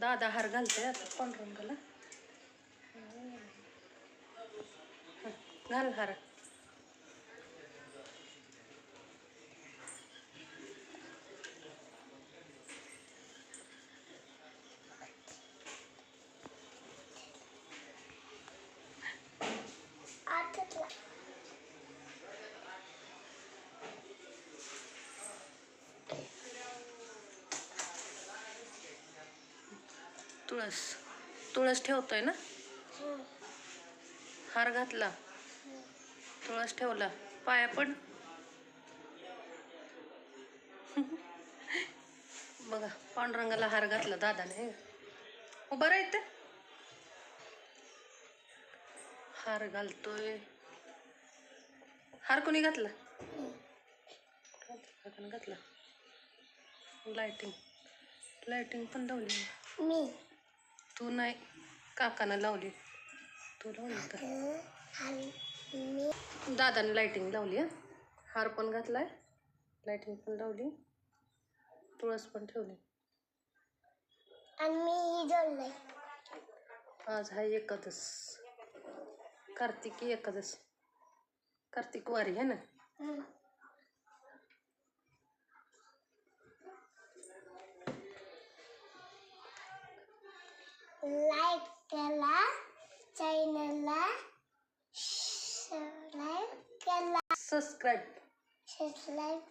दादा हार घालते आता पांडुरंगाला. घाल हार. तुळस ठेवतोय ना. हार घातला, तुळस ठेवला, पाया पड. बघा पांडुरंगाला हार घातला दादाने. उभं राहते, हार घालतोय. हार कोणी घातला? घातला. लाइटिंग पण लावली मी. तू नाही, काकानं लावली. तू लावली तर दादाने लाइटिंग लावली. हार पण घातलाय, लाइटिंग पण लावली, तुळस पण ठेवली. आणि मी जोडलंय. आज आहे एकादश, कार्तिकी एकादश, कार्तिक वारी है ना. लाईक केला, चॅनलला सबस्क्राईब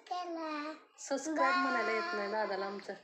केला. म्हणायला येत नाही दादाला आमच्या.